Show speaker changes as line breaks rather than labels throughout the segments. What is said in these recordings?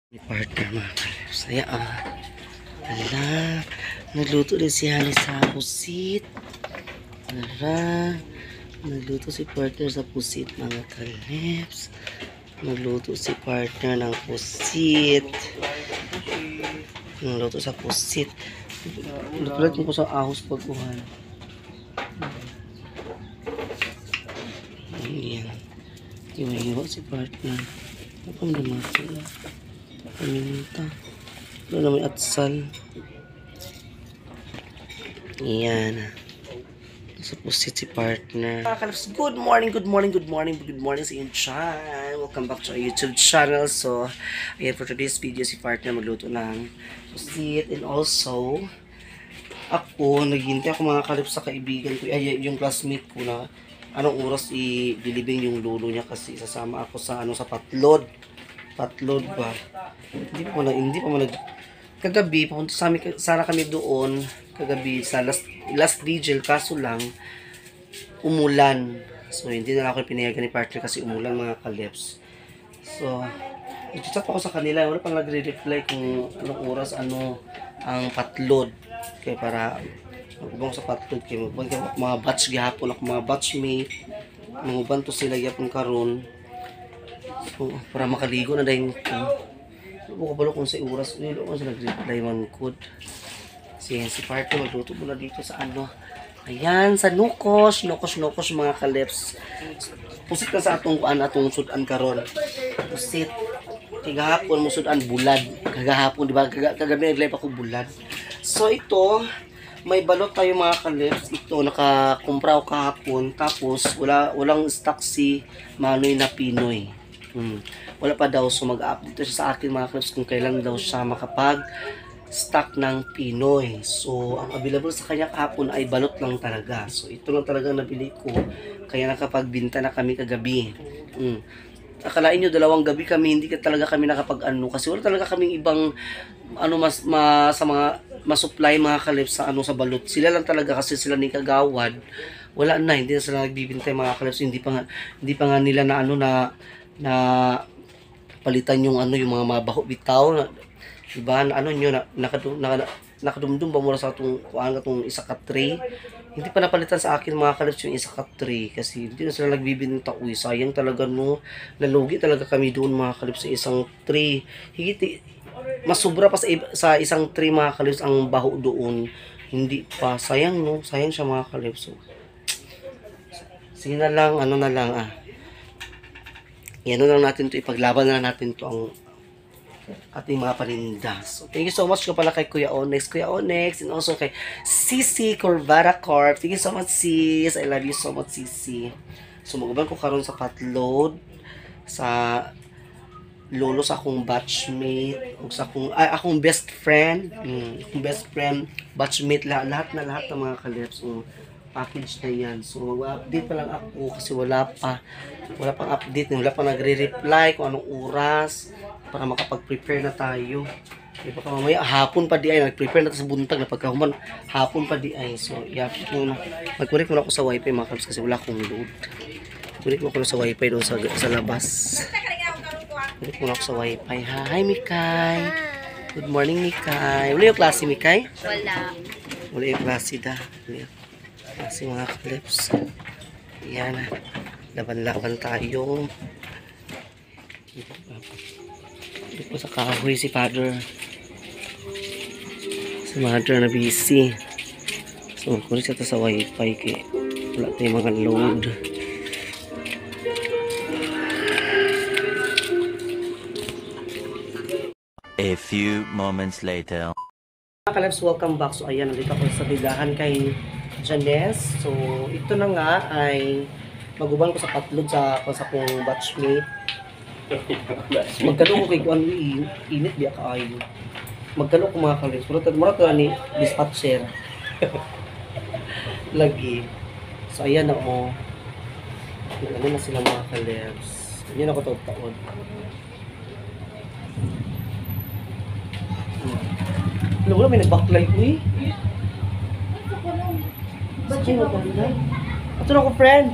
May partner mga kalibs. Ay, ala, nagluto rin si Hani sa pusit. Ala, nagluto si partner sa pusit mga kalibs. Nagluto si partner ng pusit. Nagluto sa pusit. Napalat ko sa ahos pagkuhan. Ayan. Iwa-iwa si partner. Ako naman sila. Paminta. Wala na may atsal. Ayan. Sa pusit si partner. Mga kalabs, good morning sa inyong channel. Welcome back to our YouTube channel. So, ayan, for today's video, si partner magluto ng pusit. And also, ako, naghihintay ako mga kalabs sa kaibigan ko. Ay, yung classmate ko na anong oras i-delivering yung lolo niya kasi sasama ako sa sa patlod ba. Hindi pa man kagabi papunta sa amin sana kami doon kagabi sa last vigil kaso lang umulan. So hindi na ako pinayagan ni partner kasi umulan mga kaleps. So nag-chat ako sa kanila, wala pang nagre-reply kung anong oras ang patlod. Kaya para magubang sa patlod kay mga batch gihapon ako mga batchmate. Manguban to sila yapon karon. So, para makaligo na dahil ko balo kung sa oras nilo kung sa nag-reply man code. Si partner magluto muna dito sa ayan, sa nukos mga kaleps. Pusit ka sa atong sudan karon. Pusit. Kagahapon mo sudan bulad. Kagahapon, di ba? Kagabi nag-live ako bulad. So ito, may balot tayo mga kaleps. Ito, nakakumpra ko kahapon. Tapos, walang stock si Manoy na Pinoy. Wala pa daw. So, mag-update siya sa akin mga kaleps kung kailan daw siya makapag-stock ng Pinoy. So, ang available sa kanya kahapon ay balot lang talaga. So, ito lang talaga nabili ko. Kaya nakapagbinta na kami kagabi. Akalain nyo, 2 gabi kami, hindi talaga kami kasi wala talaga kaming ibang sa mga ma-supply mga kalips sa sa balot. Sila lang talaga kasi sila ni kagawad. Wala na, hindi na sila nagbibintay mga kalips. Hindi pa nga nila na palitan yung yung mga mabaho bitaw na diba nyo nakadumdum ba mura sa atong isa ka tray. Hindi pa napalitan sa akin mga kalips yung isa ka tray kasi hindi na sila nagbibinta. Uy, sayang talaga no. Nalugi talaga kami doon mga kalips sa isang tray. Higit mas sobra pa sa isang tray mga kalips ang baho doon. Hindi pa. Sayang no. Sayang siya mga kalips. So, sige na lang, yan lang natin to, ipaglaban na natin to ang ating mga paninda. So, thank you so much ko pala kay Kuya Onyx, and also kay Sisi Corvara Corp. Thank you so much, sis. I love you so much, Sisi. So, mag-uban ko karon sa patload sa lolo sa akong batchmate ug sa akong best friend, batchmate, lahat ng mga kalips package na yan. So mag-update pa lang ako kasi wala pang update, wala pang nagre-reply kung anong oras para makapag-prepare na tayo. Di ba mamaya hapon pa di ay nag-prepare na sa buntag na pagkahuman hapon pa di ay. So mag-connect muna ako sa wifi mga kalips kasi wala akong load. Connect mo ako sa wifi doon sa labas. Connect muna ako sa wifi. Hi Mikay. Good morning Mikay. Wala yung klase Mikay? Wala yung klase da. Kasi mga clips, yan, laban-laban tayo. Dito po sa kahoy si father, na busy. So kung siya sa wifi kaya wala tayong mga load.
A few moments later.
Mga kalabs, welcome back. So ayan, nandito ako sa bigahan kay Janice. So ito na nga ay maguban ko sa patlod sa kong batchmate. Magkano ko kay kuan init biya kaayo. Magkano ko mga kalabs. Mura to ni dispatcher. Lagi. So ayan na ano na sila mga kalabs. Ayan ako taon. Wala may nag-backlight ko eh. Ba't yun ako na? Ito na ako friend.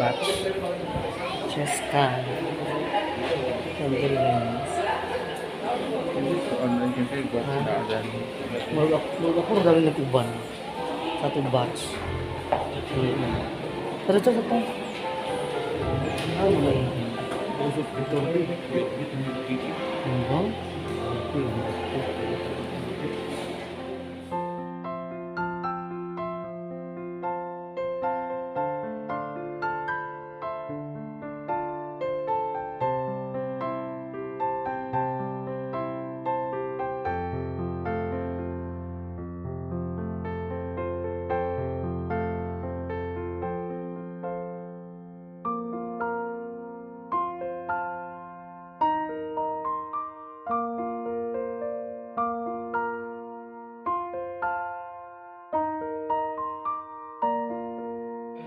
batch. Chest cam. Condolence.
Online kasi buat na agad.
Ako na galing nag-uban. Sa itong batch. Pero ito sa itong. Ano ba yun? Ito. Ano ba?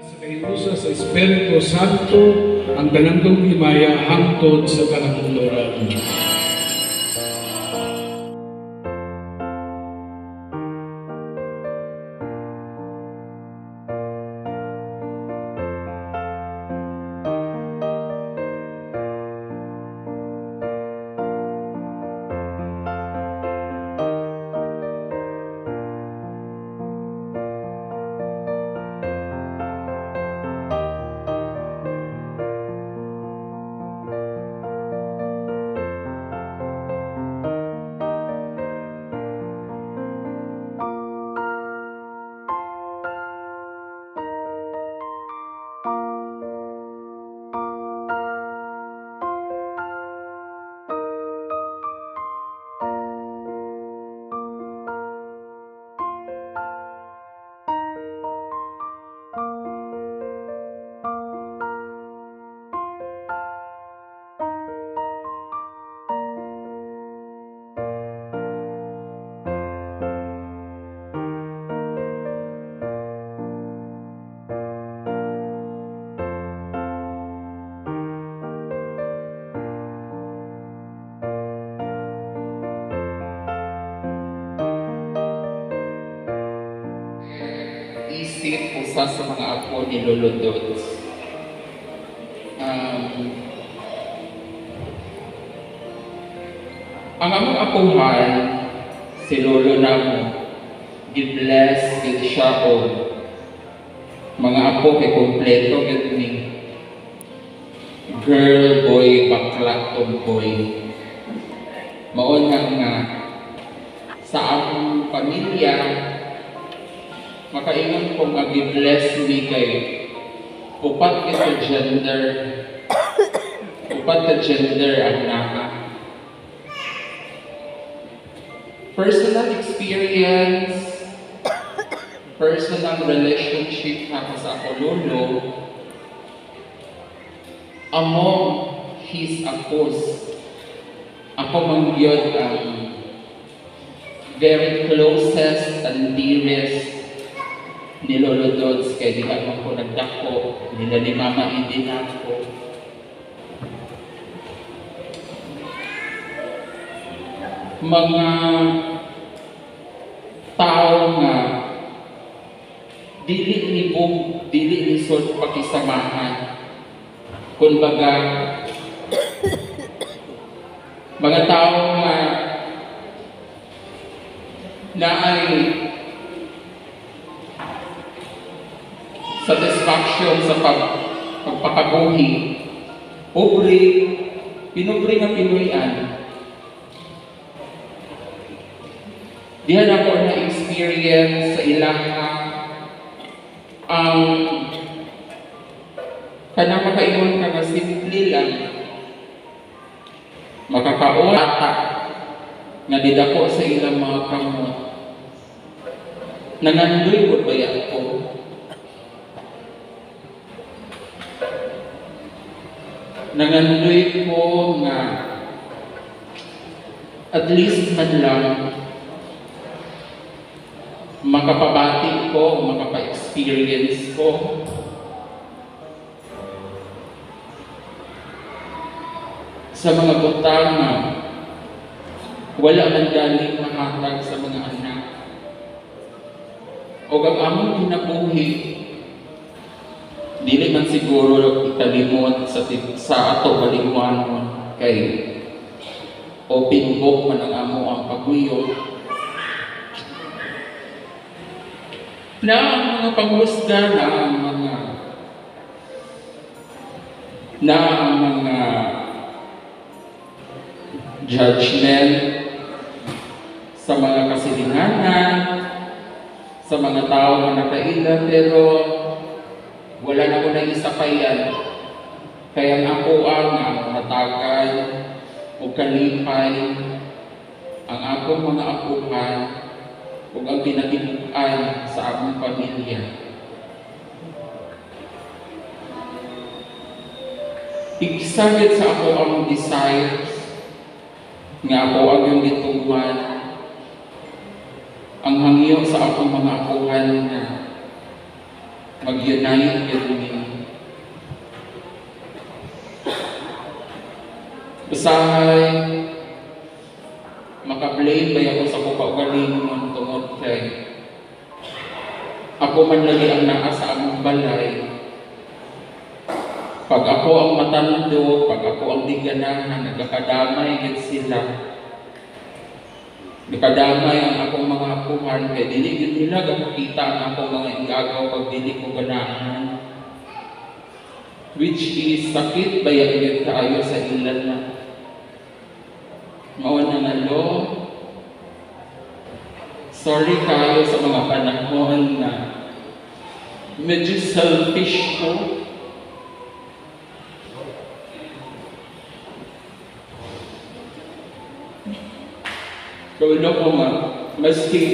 Sa kahinusa sa Espiritu Santo, ang tanandong himaya hangtod sa kanatuluran.
Isip usa sa mga apo ni Lolo Dods. Ang among apuhan, si Lolo namo, gi-bless gid siya o mga apo kay kompleto gid ni girl, boy, bakla, tomboy. Maon nga sa among pamilya makaingon ko nga gi-bless ni kay upat ka gender ang naka. Personal experience, personal relationship ako sa ako lolo, among his apos. Ako mangyod ang very closest and dearest ni Lolo Dods kay di naman ko nagdako, nila ni Mama Idin ako. Mga tao nga dili ni sort pakisamahan. Kumbaga mga tao nga na ay satisfaction sa pagpakabuhi. Pinubre nga Pinoyan. Diyan ako na-experience sa ilaha ang kanang makaingon ka nga simple lang. Makakaulata nga didako sa ilang mga kamot. Nangandoy ko ba ako? Nangandoy ko nga at least man lang makapabati ko, makapa-experience ko sa mga butang na wala man galing mahatag sa mga anak. O ang among kinabuhi dili man siguro ikalimot sa ato kalinguanon kay open book man ang amo ang paguyod na ang mga panghusga na ang mga judgment sa mga kasilinganan sa mga tao na nakaila, pero wala na ko na isa pa yan. Kaya ang ako ang matagay o kalipay ang akong mga apuhan o ang pinaghinuan sa akong pamilya. Igisagit sa ako ang desires nga ako ang yung gituman ang hangyo sa akong mga apuhan na mag-unite yun. Usahay, makablame ba ako sa kupagalingon tungod kay ako man lagi ang naa sa among balay. Pag ako ang matando, pag ako ang diganahan, nagkakadamay gid sila. Nagkadamay ang akong mga apuhan, kaya dili gid nila gakakita ang akong mga igagaw pag dili ko ganahan. Which is sakit bayag gid kaayo sa ilan na. Mao na nga lo. Sorry kayo sa mga panahon na medyo selfish ko. Kaya ko nga, maski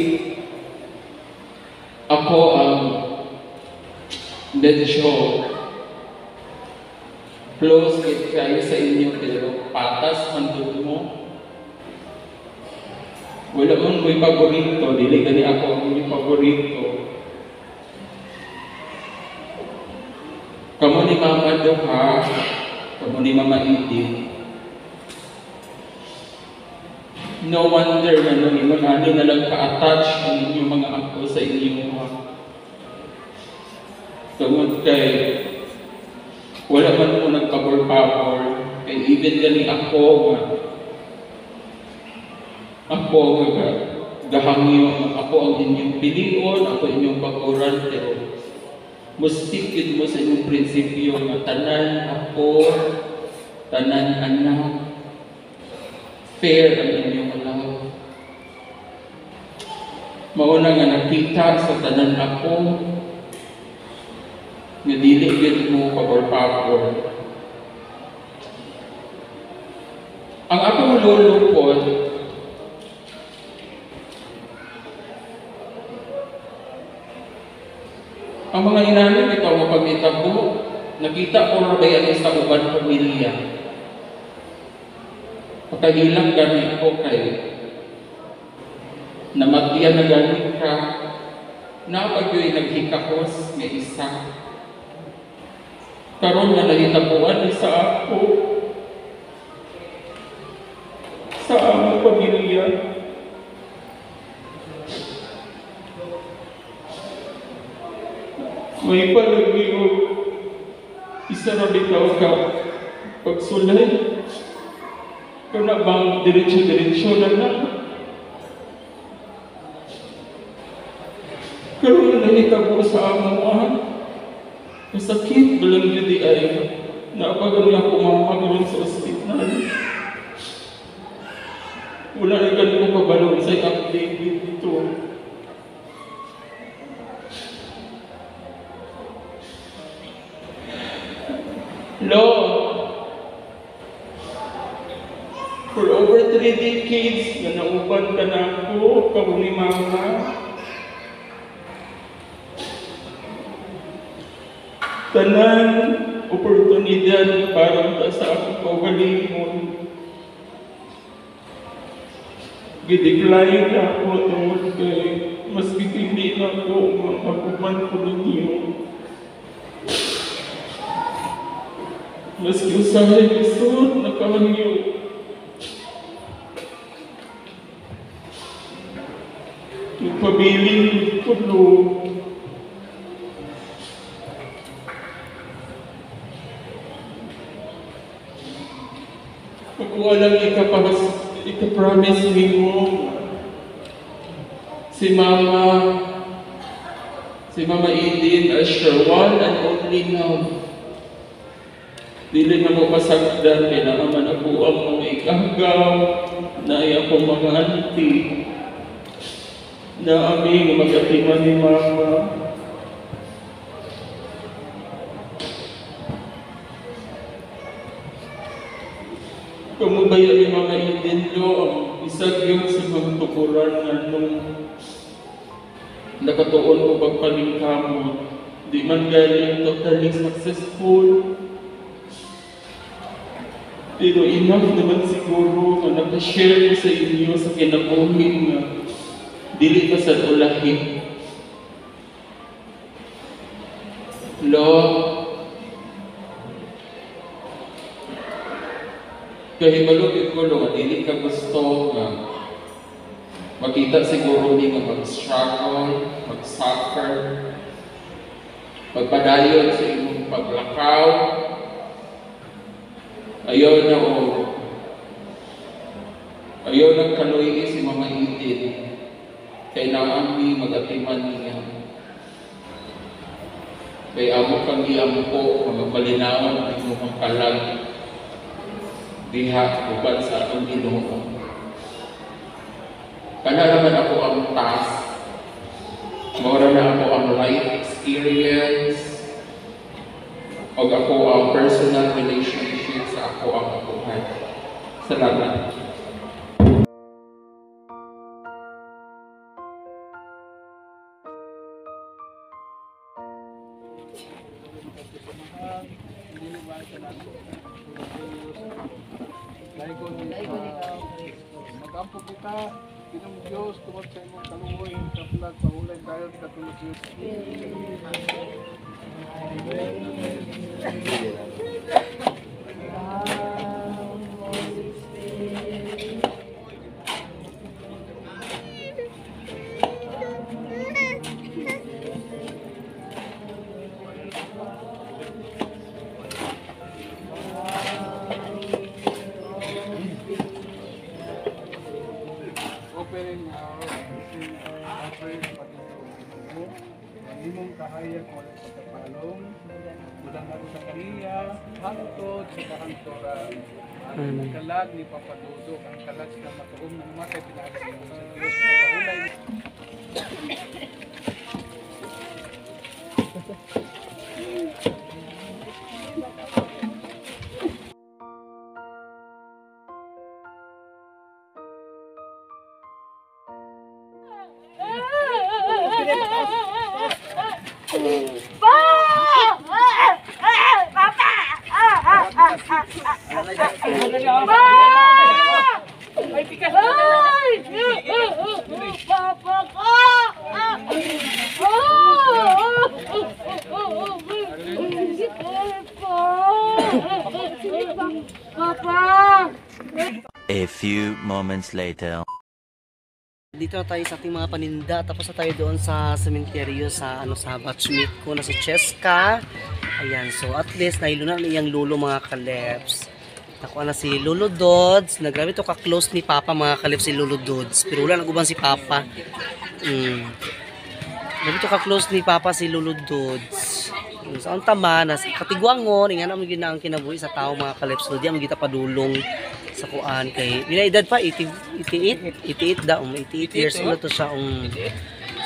ako ang medyo close kayo sa inyo, pero patas man doon mo. Wala mong may paborito, dili gani ako ang inyong paborito. Kamu ni Mama Duha, kamu ni Mama Edith. No wonder na nung ano na lang ka-attach ang inyong mga ako sa inyong mga. Tungod kay wala man mo nagpabor-pabor, kay even gani ako nga gahangyo, ako ang inyong pilion, ako inyong paboran, pero mustikid mo sa inyong prinsipyo nga tanan ako, tanan anak, fair ang inyong love. Mauna nga nakita sa tanan ako, nga dili gid mo pabor-pabor. Ang akong lulupod, ang mga inanin ikaw mapagita ko, nakita ko na ba yan sa uban pamilya. Pagkahilang gani ako kay namatiyan na gani ka, napagyo'y naghikakos may isa. Karon nga nahitapuan sa ako, sa among pamilya. May palagyo, isa na bitaw ka pagsulay. Kung na bang diretsyo na na. Karoon na nahitabo sa amuan. Masakit, balang yun ay naapagano ako mamagalan sa ospital. Wala na ganun ko kabalong sa update dito. Lord, for over 3 decades na nauban ka na ako, kamo ni Mama. Tanan, oportunidad para sa akong kaugalingon. Gidecline na ako tungod kay mas hindi na ako mapaguman ko ninyo. Maski usahay kusod na kahangyo. Nagpabiling kulo. walang ika-promise mo. Si Mama Eden as your one and only love. Dili na mo pasagdan, kaya naman ako ang mga ikagaw, na ay ako mga auntie, na aming mag-atiman ni Mama. Kamubaya ni Mama Eden lo, ang isag yun sa mga tukuran na nung nakatuon ko pagpalingkamot. Di man galing totally successful. Pero enough naman siguro na nakashare ko sa inyo sa kinabuhin nga dili pa sa ulahin. Lo, kahibalog ko lo, dili ka gusto nga makita siguro ni nga mag-struggle, mag-suffer, magpadayon sa imong paglakaw. Ayaw na kaluy si Mama Eden. Kaya naami mag-atiman niya. Kaya amo kang iampo, magbalinawan ang imong kalag. Diha, uban sa atong Ginoo. Kana naman ako ang task. Mawala na ako ang life experience. O ako ang personal relationship sa ako ang buhay. Salamat.
Magampo kita, Ginoo Diyos, tungod sa imong kaluoy, kaplag, pahulay tayo, katulog Diyos. Opening offering pagkakataon mo, imong kahayag mo ng pagkapalong, mula nga sa kaniya, hangtod sa kahantoran, ang kalag ni Papadudo, ang kalag na matuong ng matay pinagsin mo sa Diyos, pagpahulay.
A few moments later.
Dito na tayo sa ating mga paninda, tapos na tayo doon sa sementeryo sa sa batchmate ko na si Cheska. Ayan, so at least nahilunan na iyang lolo mga kalebs. Nakuha na si Lolo Dods. Nagrabe to ka-close ni Papa mga kalebs si Lolo Dods. Pero wala nag-uban si Papa. Nagrabe to ka-close ni Papa si Lolo Dods. Sa ang tama, nasa katigwangon, nga naman yun na ang kinabuhi sa tao mga kalebs. So di ang kita padulong sa kuan kay nila edad pa 88 daw 88 years old to siya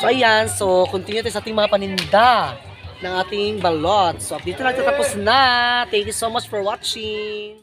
so ayan, so continue tayo sa ating mga paninda ng ating balot. So dito na tatapos na. Thank you so much for watching.